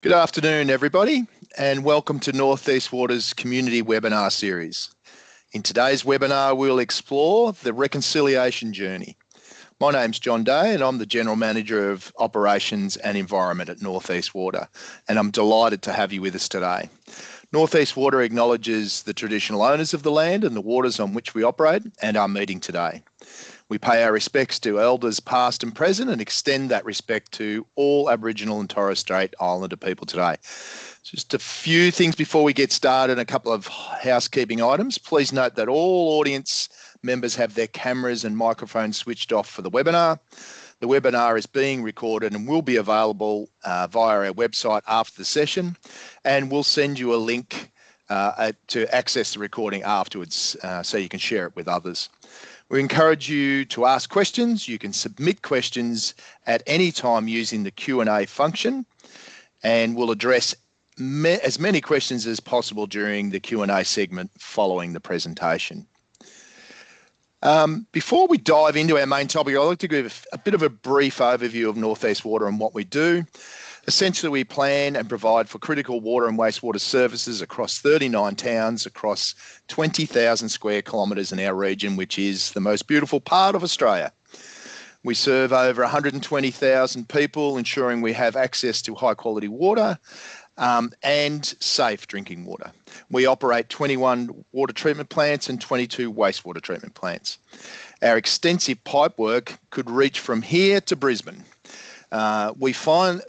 Good afternoon, everybody, and welcome to North East Water's community webinar series. In today's webinar, we'll explore the reconciliation journey. My name's John Day, and I'm the General Manager of Operations and Environment at North East Water, and I'm delighted to have you with us today. North East Water acknowledges the traditional owners of the land and the waters on which we operate and are meeting today. We pay our respects to elders past and present and extend that respect to all Aboriginal and Torres Strait Islander people today. Just a few things before we get started, a couple of housekeeping items. Please note that all audience members have their cameras and microphones switched off for the webinar. The webinar is being recorded and will be available via our website after the session, and we'll send you a link to access the recording afterwards so you can share it with others. We encourage you to ask questions. You can submit questions at any time using the Q&A function, and we'll address as many questions as possible during the Q&A segment following the presentation. Before we dive into our main topic, I'd like to give a bit of a brief overview of North East Water and what we do. Essentially, we plan and provide for critical water and wastewater services across 39 towns, across 20,000 square kilometres in our region, which is the most beautiful part of Australia. We serve over 120,000 people, ensuring we have access to high quality water and safe drinking water. We operate 21 water treatment plants and 22 wastewater treatment plants. Our extensive pipe work could reach from here to Brisbane.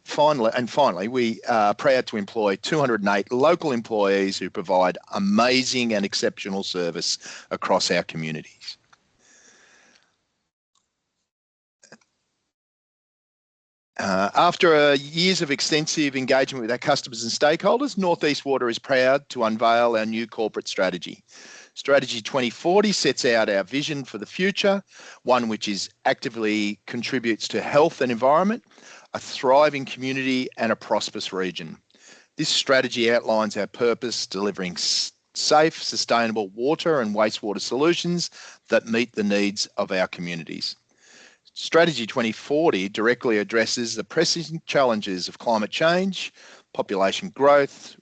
Finally, we are proud to employ 208 local employees who provide amazing and exceptional service across our communities. After years of extensive engagement with our customers and stakeholders, North East Water is proud to unveil our new corporate strategy. Strategy 2040 sets out our vision for the future, one which actively contributes to health and environment, a thriving community and a prosperous region. This strategy outlines our purpose, delivering safe, sustainable water and wastewater solutions that meet the needs of our communities. Strategy 2040 directly addresses the pressing challenges of climate change, population growth,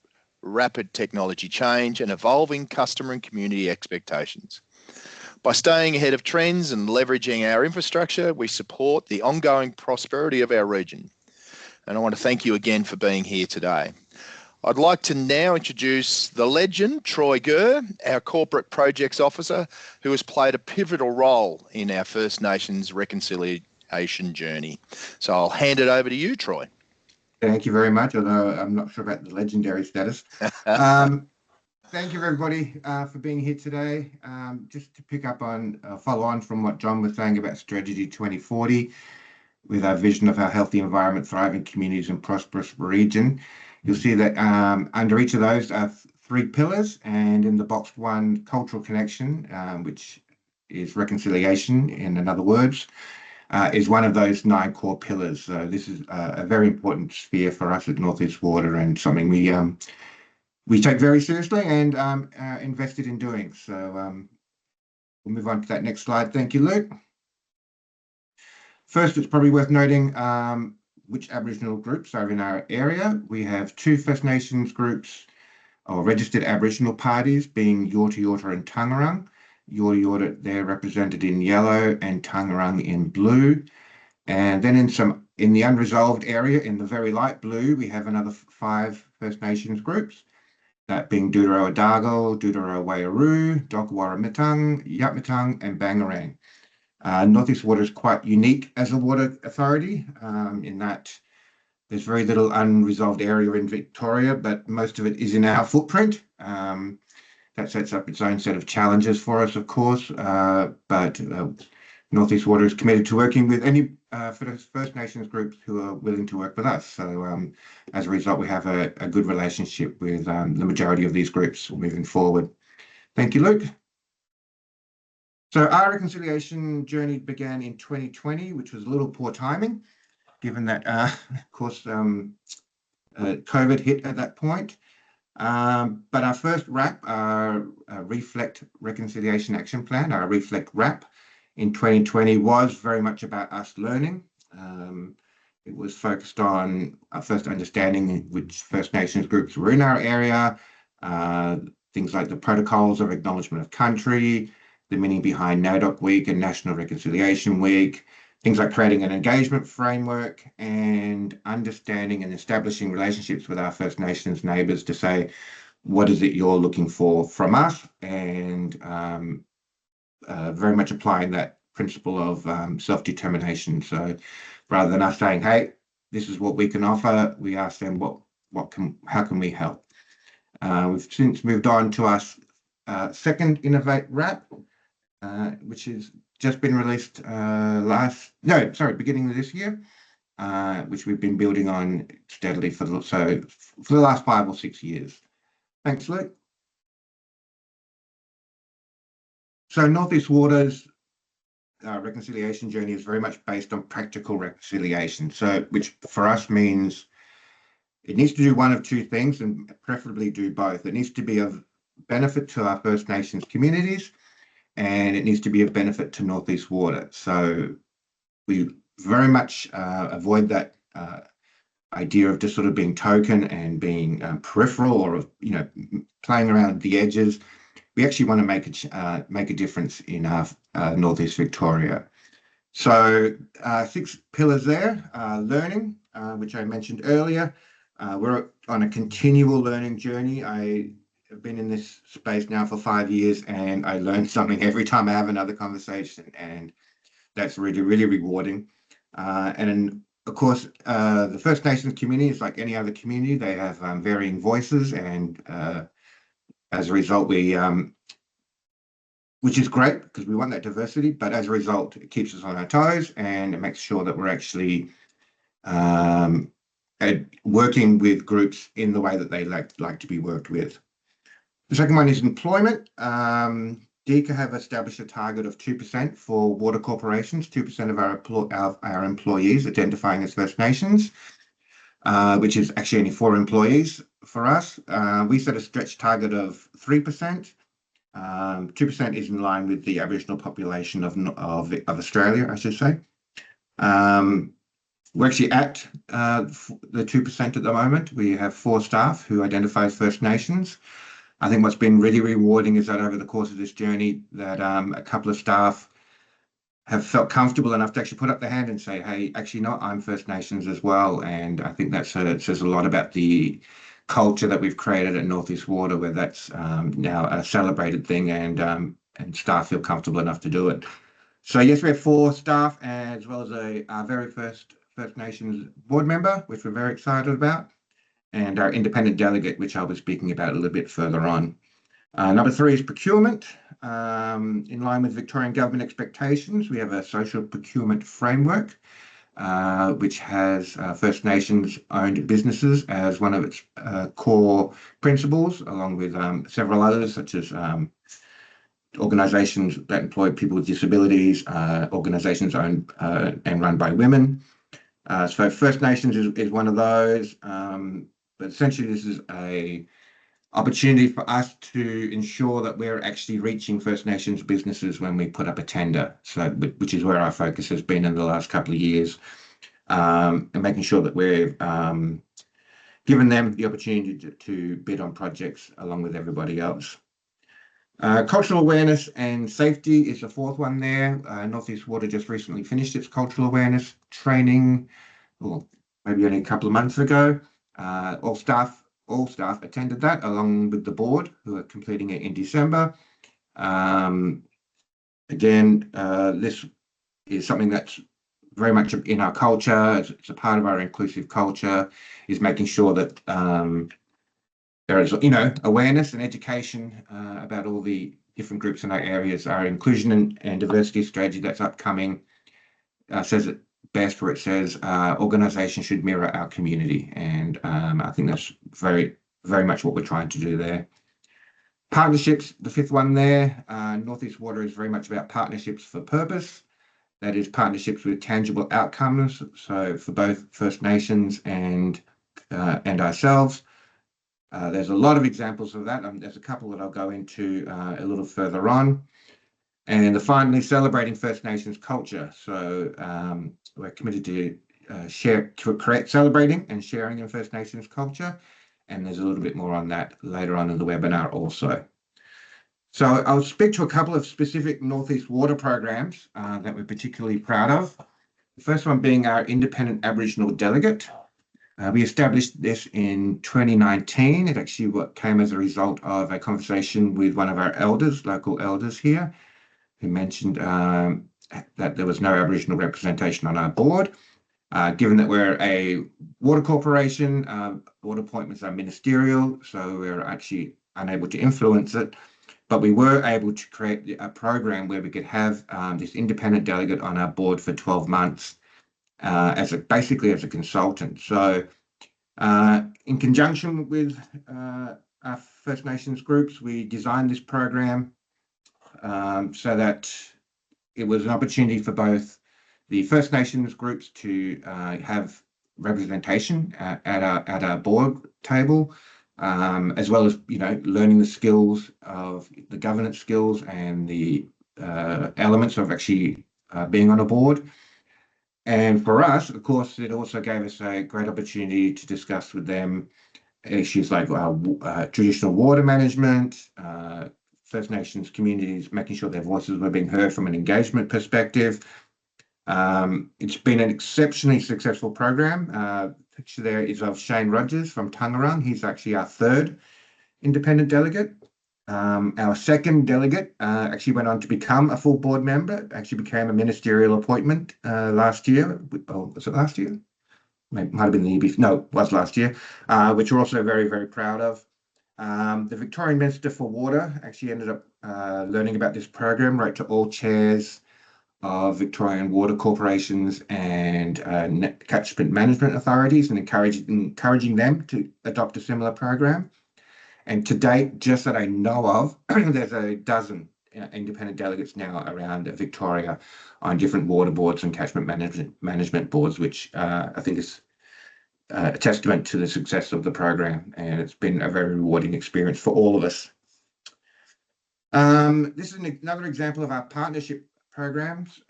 rapid technology change, and evolving customer and community expectations. By staying ahead of trends and leveraging our infrastructure, we support the ongoing prosperity of our region. And I want to thank you again for being here today. I'd like to now introduce the legend, Troy Gurr, our Corporate Projects Officer, who has played a pivotal role in our First Nations reconciliation journey. So I'll hand it over to you, Troy. Thank you very much, although I'm not sure about the legendary status. Thank you, everybody, for being here today. Just to pick up on, follow on from what John was saying about Strategy 2040, with our vision of our healthy environment, thriving communities and prosperous region. You'll see that under each of those are 3 pillars, and in the box 1, cultural connection, which is reconciliation, in other words, is one of those 9 core pillars. So this is a very important sphere for us at North East Water, and something we take very seriously and invested in doing. So we'll move on to that next slide. Thank you, Luke. First, it's probably worth noting which Aboriginal groups are in our area. We have 2 First Nations groups, or registered Aboriginal parties, being Yorta Yorta and Tangerang. Yorta Yorta, they're represented in yellow, and Tangerang in blue. And then in the unresolved area, in the very light blue, we have another 5 First Nations groups, that being Dudero Adago, Dudero Wairau, Dokawara-Mitang, Yatmitang, and Bangarang. North East Water is quite unique as a water authority in that there's very little unresolved area in Victoria, but most of it is in our footprint. That sets up its own set of challenges for us, of course, but North East Water is committed to working with any First Nations groups who are willing to work with us. So as a result, we have a good relationship with the majority of these groups moving forward. Thank you, Luke. So our reconciliation journey began in 2020, which was a little poor timing, given that, of course, COVID hit at that point. But our first RAP, our Reflect Reconciliation Action Plan, our Reflect RAP in 2020 was very much about us learning. It was focused on first understanding which First Nations groups were in our area, uh, things like the protocols of acknowledgement of country, the meaning behind NAIDOC Week and National Reconciliation Week, things like creating an engagement framework and understanding and establishing relationships with our First Nations neighbours to say, what is it you're looking for from us? And very much applying that principle of self-determination. So rather than us saying, hey, this is what we can offer, we ask them how can we help? We've since moved on to our second Innovate Wrap, which has just been released beginning of this year, which we've been building on steadily for the last 5 or 6 years. Thanks, Luke. So North East Waters reconciliation journey is very much based on practical reconciliation. So, which for us means it needs to do one of two things and preferably do both. It needs to be of benefit to our First Nations communities and it needs to be of benefit to North East Water. So we very much avoid that idea of just sort of being token and being peripheral or, playing around the edges. We actually want to make a difference in our Northeast Victoria. So 6 pillars there, learning, which I mentioned earlier. We're on a continual learning journey. I have been in this space now for 5 years and I learn something every time I have another conversation, and that's really, really rewarding. And of course, the First Nations community is like any other community. They have varying voices, and as a result, which is great because we want that diversity, but as a result, it keeps us on our toes and it makes sure that we're actually working with groups in the way that they like to be worked with. The second one is employment. DECA have established a target of 2% for water corporations, 2% of our employees identifying as First Nations, which is actually only 4 employees for us. We set a stretch target of 3%. 2% is in line with the Aboriginal population of Australia, I should say. We're actually at the 2% at the moment. We have 4 staff who identify as First Nations. I think what's been really rewarding is that over the course of this journey that a couple of staff have felt comfortable enough to actually put up their hand and say, hey, actually no, I'm First Nations as well. And I think that says a lot about the culture that we've created at North East Water, where that's now a celebrated thing and staff feel comfortable enough to do it. So yes, we have 4 staff as well as our very first First Nations board member, which we're very excited about, and our independent delegate, which I'll be speaking about a little bit further on. Number 3 is procurement. In line with Victorian government expectations, we have a social procurement framework, which has First Nations owned businesses as one of its core principles, along with several others, such as organisations that employ people with disabilities, organisations owned and run by women. So First Nations is one of those, but essentially this is a opportunity for us to ensure that we're actually reaching First Nations businesses when we put up a tender, so which is where our focus has been in the last couple of years, and making sure that we're giving them the opportunity to bid on projects along with everybody else. Cultural awareness and safety is the 4th one there. North East Water just recently finished its cultural awareness training, or maybe only a couple of months ago. All staff attended that, along with the board, who are completing it in December. Again, this is something that's very much in our culture. It's a part of our inclusive culture, is making sure that there is, awareness and education about all the different groups in our areas. Our inclusion and diversity strategy that's upcoming says it best, where it says organisation should mirror our community, and I think that's very, very much what we're trying to do there. Partnerships, the 5th one there. North East Water is very much about partnerships for purpose. That is partnerships with tangible outcomes. So for both First Nations and ourselves. There's a lot of examples of that. There's a couple that I'll go into a little further on. And finally, celebrating First Nations culture. So we're committed to celebrating and sharing in First Nations culture. And there's a little bit more on that later on in the webinar also. So I'll speak to a couple of specific Northeast Water programs that we're particularly proud of. The first one being our Independent Aboriginal Delegate. We established this in 2019. It actually came as a result of a conversation with one of our elders, local elders here, who mentioned that there was no Aboriginal representation on our board. Given that we're a water corporation, board appointments are ministerial, so we're actually unable to influence it. But we were able to create a program where we could have this independent delegate on our board for 12 months basically as a consultant. So in conjunction with our First Nations groups, we designed this program so that it was an opportunity for both the First Nations groups to have representation at our board table, as well as learning the skills of the governance skills and the elements of actually being on a board. And for us, of course, it also gave us a great opportunity to discuss with them issues like traditional water management, First Nations communities, making sure their voices were being heard from an engagement perspective. It's been an exceptionally successful program. The picture there is of Shane Rogers from Tangerang. He's actually our third independent delegate. Our second delegate actually went on to become a full board member, actually became a ministerial appointment last year. Oh, was it last year? Might have been the year before. No, it was last year, which we're also very, very proud of. The Victorian Minister for Water actually ended up learning about this program, wrote to all chairs of Victorian water corporations and catchment management authorities and encouraging them to adopt a similar program. And to date, just that I know of, there's a dozen independent delegates now around Victoria on different water boards and catchment management boards, which I think is a testament to the success of the program. And it's been a very rewarding experience for all of us. This is another example of our partnership programs.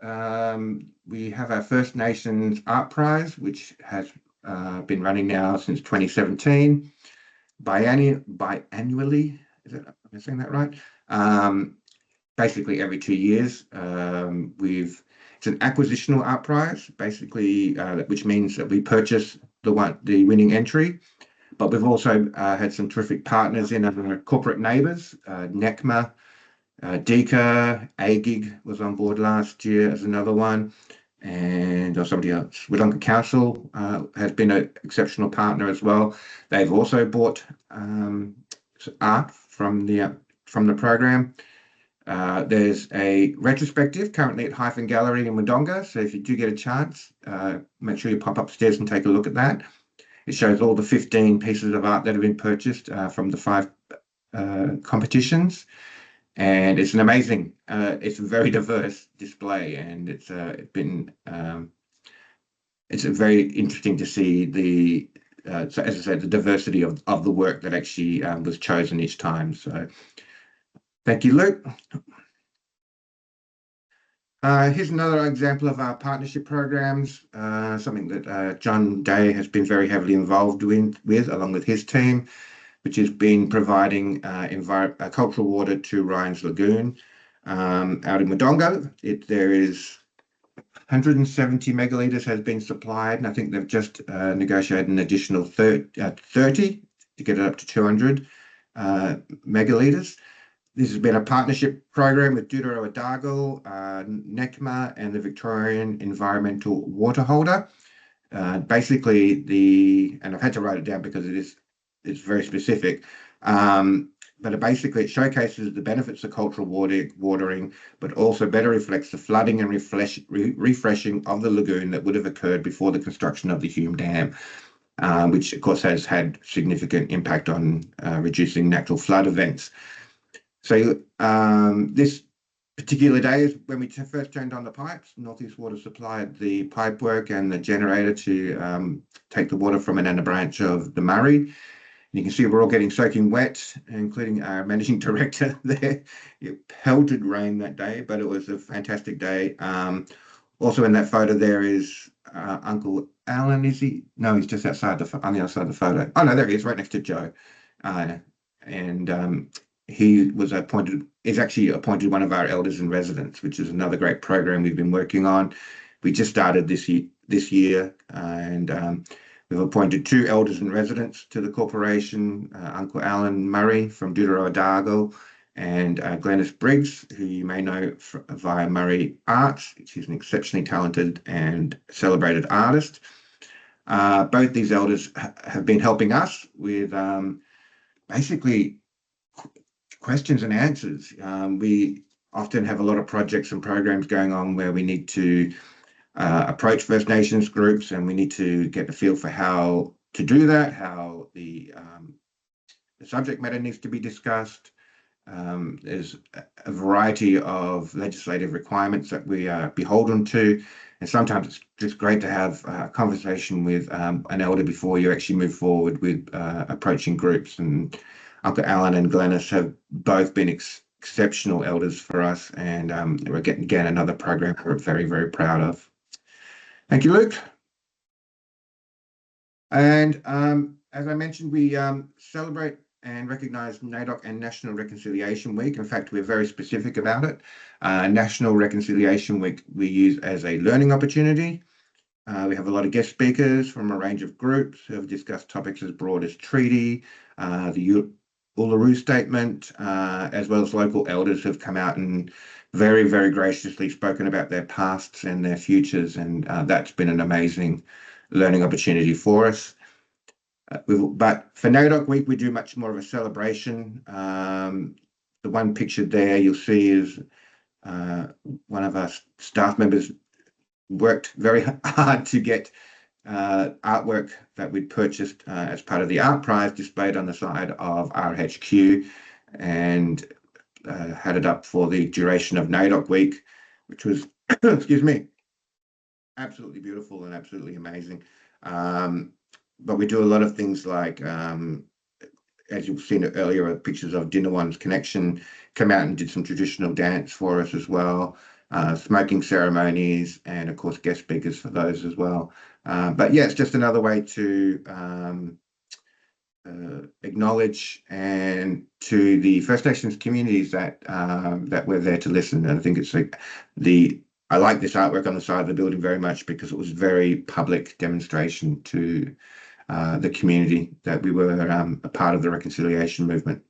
We have our First Nations Art Prize, which has been running now since 2017. Biannually, am I saying that right? Basically every 2 years. It's an acquisitional art prize, basically, which means that we purchase the winning entry. But we've also had some terrific partners in our corporate neighbours. NECMA, DECA, AGIG was on board last year as another one. And somebody else, Wodonga Council has been an exceptional partner as well. They've also bought art from the program. There's a retrospective currently at Hyphen Gallery in Wodonga. So if you do get a chance, make sure you pop upstairs and take a look at that. It shows all the 15 pieces of art that have been purchased from the 5 competitions. And it's an amazing, it's a very diverse display, and it's very interesting to see so as I said, the diversity of the work that actually was chosen each time. So thank you, Luke. Here's another example of our partnership programs, something that John Day has been very heavily involved with along with his team, which has been providing cultural water to Ryan's Lagoon out in Wodonga. There is 170 megalitres has been supplied, and I think they've just negotiated an additional 30 to get it up to 200 megalitres. This has been a partnership program with Dudero Adagal, NECMA, and the Victorian Environmental Water Holder. Basically, and I've had to write it down because it's very specific, but basically it showcases the benefits of cultural watering, but also better reflects the flooding and refreshing of the lagoon that would have occurred before the construction of the Hume Dam, which of course has had significant impact on reducing natural flood events. So this particular day is when we first turned on the pipes. Northeast Water supplied the pipework and the generator to take the water from Ananda Branch of the Murray. You can see we're all getting soaking wet, including our managing director there. It pelted rain that day, but it was a fantastic day. Also in that photo there is Uncle Alan, is he? No, he's just outside on the other side of the photo. Oh no, there he is, right next to Joe. And he was is actually appointed one of our elders in residence, which is another great program we've been working on. We just started this year, and we've appointed 2 elders in residence to the corporation, Uncle Alan Murray from Dudero and Glenys Briggs, who you may know via Murray Arts. She's an exceptionally talented and celebrated artist. Both these elders have been helping us with basically questions and answers. We often have a lot of projects and programs going on where we need to approach First Nations groups, and we need to get the feel for how to do that, how the subject matter needs to be discussed. There's a variety of legislative requirements that we are beholden to, and sometimes it's just great to have a conversation with an elder before you actually move forward with approaching groups. And Uncle Alan and Glenys have both been exceptional elders for us, and we're getting again another program we're very, very proud of. Thank you, Luke. And as I mentioned, we celebrate and recognise NAIDOC and National Reconciliation Week. In fact, we're very specific about it. National Reconciliation Week we use as a learning opportunity. We have a lot of guest speakers from a range of groups who have discussed topics as broad as treaty, the Uluru Statement, as well as local elders who have come out and very, very graciously spoken about their pasts and their futures, and that's been an amazing learning opportunity for us. But for NAIDOC Week, we do much more of a celebration. The one pictured there you'll see is one of our staff members worked very hard to get artwork that we'd purchased as part of the art prize displayed on the side of RHQ, and had it up for the duration of NAIDOC Week, which was, excuse me, absolutely beautiful and absolutely amazing. But we do a lot of things like, as you've seen earlier, pictures of Dinawan's Connection come out and did some traditional dance for us as well, smoking ceremonies, and of course guest speakers for those as well. But yeah, it's just another way to acknowledge and to the First Nations communities that that we're there to listen. And I think it's like I like this artwork on the side of the building very much because it was very public demonstration to the community that we were a part of the reconciliation movement.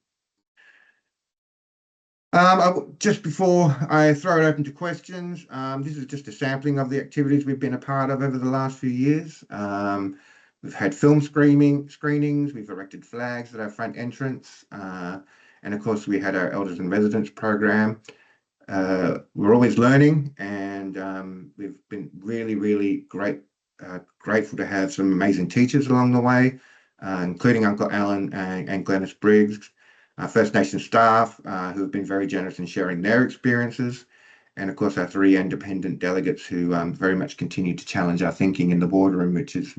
Just before I throw it open to questions, this is just a sampling of the activities we've been a part of over the last few years. We've had film screenings, we've erected flags at our front entrance, and of course we had our Elders in Residence program. We're always learning, and we've been really, really grateful to have some amazing teachers along the way, including Uncle Alan and Glenys Briggs, First Nation staff who have been very generous in sharing their experiences, and of course our 3 independent delegates who very much continue to challenge our thinking in the boardroom, which is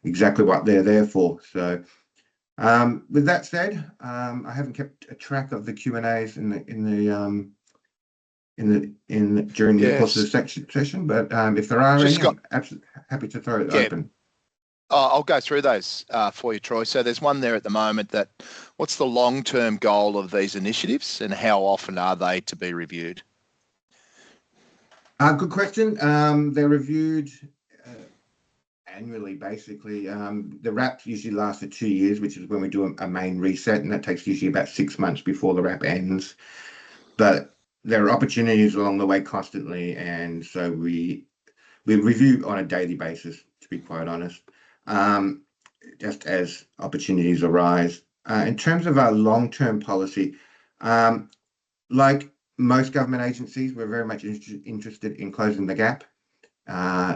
exactly what they're there for. So with that said, I haven't kept a track of the Q&As during the course of the session, but if there are any, I'm absolutely happy to throw it open. I'll go through those for you, Troy. So there's one there at the moment that, what's the long-term goal of these initiatives and how often are they to be reviewed? Good question. They're reviewed annually, basically. The RAP usually lasts for 2 years, which is when we do a main reset, and that takes usually about 6 months before the RAP ends. But there are opportunities along the way constantly, and so we review on a daily basis, to be quite honest, just as opportunities arise. In terms of our long-term policy, like most government agencies, we're very much interested in closing the gap.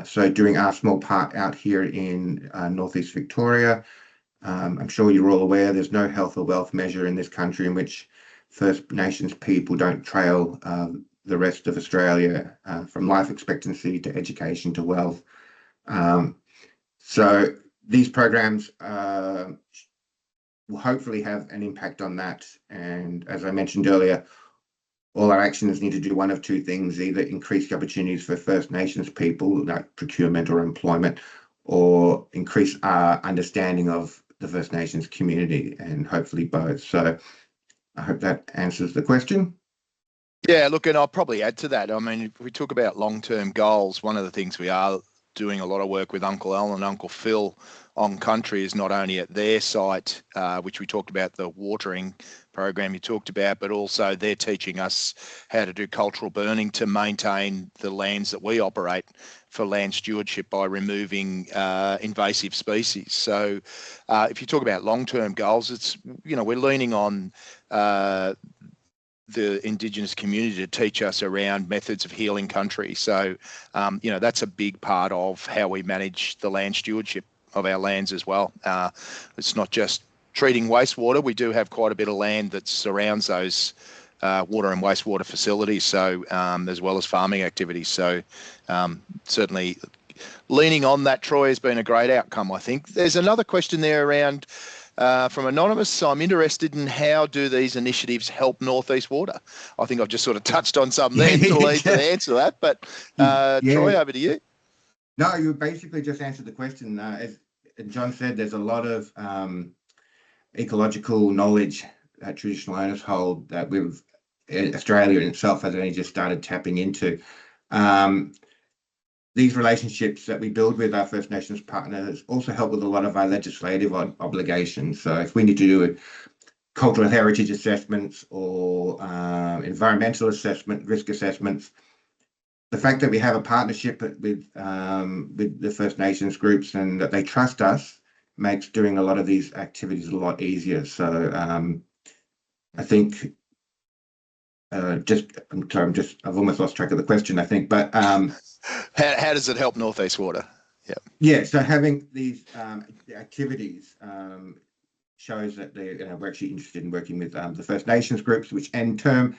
So doing our small part out here in Northeast Victoria, I'm sure you're all aware there's no health or wealth measure in this country in which First Nations people don't trail the rest of Australia from life expectancy to education to wealth. So these programs will hopefully have an impact on that. And as I mentioned earlier, all our actions need to do one of two things: either increase the opportunities for First Nations people, like procurement or employment, or increase our understanding of the First Nations community, and hopefully both. So I hope that answers the question. Yeah, look, and I'll probably add to that. I mean, if we talk about long-term goals, one of the things we are doing a lot of work with Uncle Al and Uncle Phil on country is not only at their site, which we talked about, the watering program you talked about, but also they're teaching us how to do cultural burning to maintain the lands that we operate for land stewardship by removing invasive species. So if you talk about long-term goals, it's, we're leaning on the Indigenous community to teach us around methods of healing country. So, that's a big part of how we manage the land stewardship of our lands as well. It's not just treating wastewater. We do have quite a bit of land that surrounds those water and wastewater facilities, so as well as farming activities. So certainly leaning on that, Troy, has been a great outcome, I think. There's another question there around from Anonymous. I'm interested in how do these initiatives help North East Water? I think I've just sort of touched on some then to lead to the answer to that, but Troy, over to you. No, you basically just answered the question. As John said, there's a lot of ecological knowledge that traditional owners hold that Australia in itself has only just started tapping into. These relationships that we build with our First Nations partners also help with a lot of our legislative obligations. So if we need to do cultural heritage assessments or environmental assessment, risk assessments, the fact that we have a partnership with the First Nations groups and that they trust us makes doing a lot of these activities a lot easier. So I think I'm sorry, I've almost lost track of the question, I think, but how does it help North East Water? Yeah, so having these activities shows that we're actually interested in working with the First Nations groups, which in turn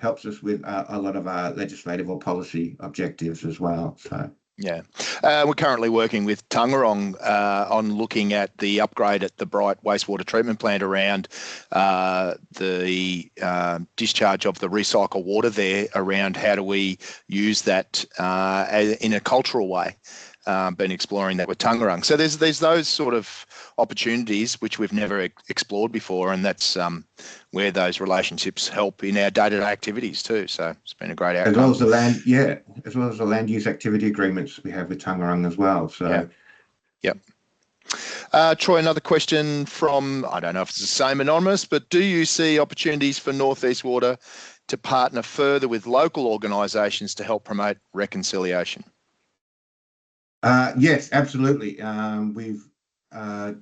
helps us with a lot of our legislative or policy objectives as well. So. Yeah, we're currently working with Tangerong on looking at the upgrade at the Bright wastewater treatment plant around the discharge of the recycled water there, around how do we use that in a cultural way. Been exploring that with Tangerong. So there's those sort of opportunities which we've never explored before, and that's where those relationships help in our day-to-day activities too. So it's been a great outcome. As well as the land use activity agreements we have with Tangerong as well. So yep. Troy, another question from, I don't know if it's the same Anonymous, but do you see opportunities for North East Water to partner further with local organisations to help promote reconciliation? Yes, absolutely. We've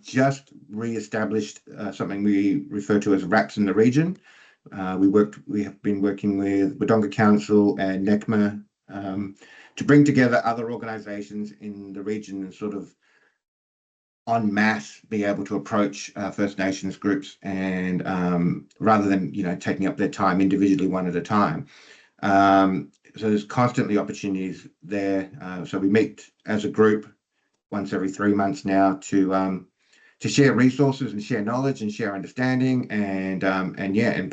just re-established something we refer to as RAPS in the region. We have been working with Wodonga Council and NECMA to bring together other organisations in the region and sort of en masse be able to approach First Nations groups, and rather than taking up their time individually one at a time. So there's constantly opportunities there. So we meet as a group once every 3 months now to share resources and share knowledge and share understanding and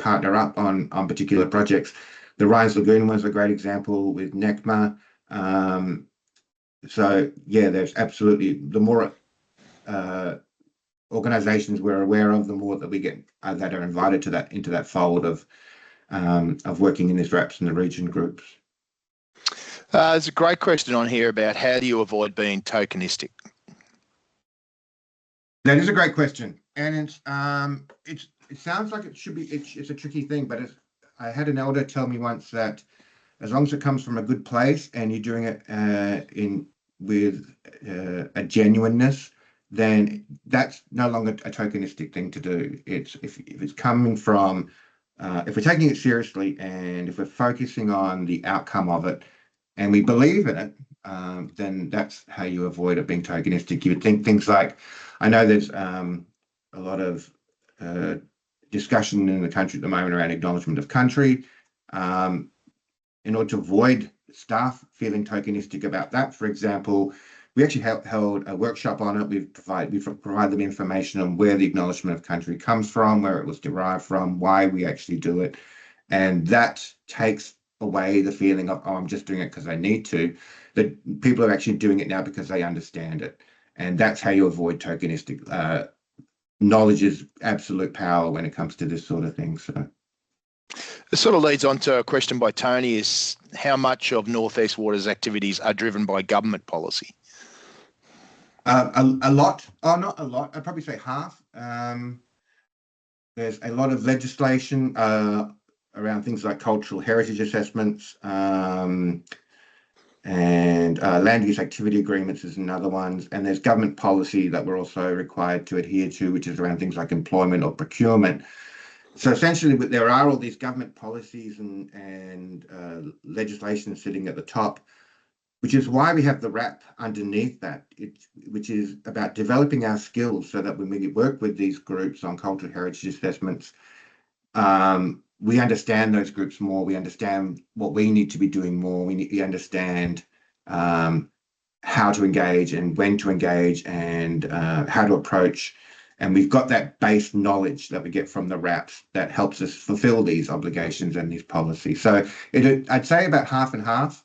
partner up on particular projects. The Ryan's Lagoon was a great example with NECMA. So yeah, there's absolutely, the more organizations we're aware of, the more that we get that are invited to into that fold of working in these RAPS in the region groups. There's a great question on here about how do you avoid being tokenistic? That is a great question, and it sounds like it should be. It's a tricky thing, but I had an elder tell me once that as long as it comes from a good place and you're doing it with a genuineness, then that's no longer a tokenistic thing to do. It's if it's coming from if we're taking it seriously and if we're focusing on the outcome of it, and we believe in it, then that's how you avoid it being tokenistic. You would think things like, I know there's a lot of discussion in the country at the moment around acknowledgement of country. In order to avoid staff feeling tokenistic about that, for example, we actually held a workshop on it. We've provided them information on where the acknowledgement of country comes from, where it was derived from, why we actually do it, And that takes away the feeling of, oh, I'm just doing it because I need to. That people are actually doing it now because they understand it. And that's how you avoid tokenistic. Knowledge is absolute power when it comes to this sort of thing. So it sort of leads on to a question by Tony: is how much of Northeast Waters activities are driven by government policy? A lot. Oh, not a lot. I'd probably say half. There's a lot of legislation around things like cultural heritage assessments, and land use activity agreements is another one. And there's government policy that we're also required to adhere to, which is around things like employment or procurement. So essentially, there are all these government policies and legislation sitting at the top, which is why we have the RAP underneath that, which is about developing our skills so that when we work with these groups on cultural heritage assessments, we understand those groups more. We understand what we need to be doing more. We understand how to engage and when to engage and how to approach. And we've got that base knowledge that we get from the RAPs that helps us fulfill these obligations and these policies. So I'd say about half and half.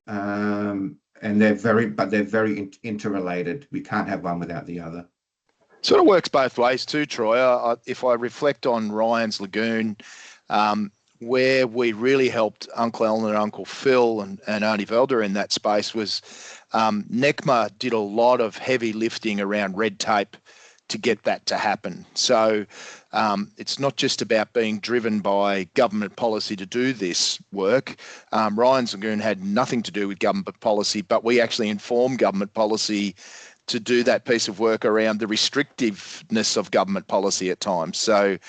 And they're very interrelated. We can't have one without the other. Sort of works both ways too, Troy. If I reflect on Ryan's Lagoon, where we really helped Uncle Alan and Uncle Phil and Auntie Velda in that space was NECMA did a lot of heavy lifting around red tape to get that to happen. So it's not just about being driven by government policy to do this work. Ryan's Lagoon had nothing to do with government policy, but we actually informed government policy to do that piece of work around the restrictiveness of government policy at times. So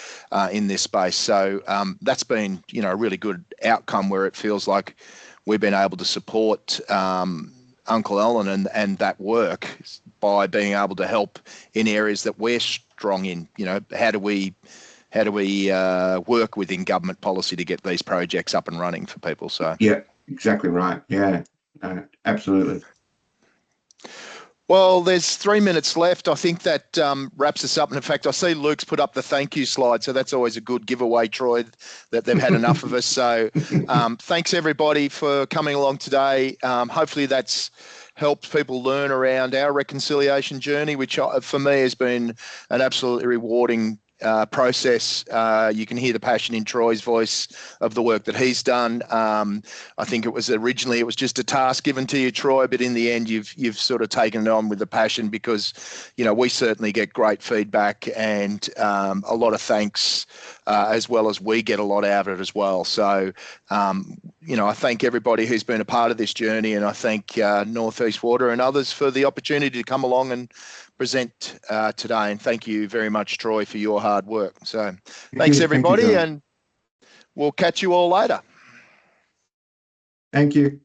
in this space, so that's been, a really good outcome where it feels like we've been able to support Uncle Alan and that work by being able to help in areas that we're strong in. How do we work within government policy to get these projects up and running for people? So yeah, exactly right. Yeah, absolutely. Well, there's 3 minutes left. I think that wraps us up. And in fact, I see Luke's put up the thank you slide. So that's always a good giveaway, Troy, that they've had enough of us. So thanks, everybody, for coming along today. Hopefully that's helped people learn around our reconciliation journey, which for me has been an absolutely rewarding process. You can hear the passion in Troy's voice of the work that he's done. I think it was just a task given to you, Troy, but in the end you've sort of taken it on with the passion because we certainly get great feedback and a lot of thanks as well as we get a lot out of it as well. So I thank everybody who's been a part of this journey, and I thank Northeast Water and others for the opportunity to come along and present today. And thank you very much, Troy, for your hard work. So thanks, everybody, and we'll catch you all later. Thank you.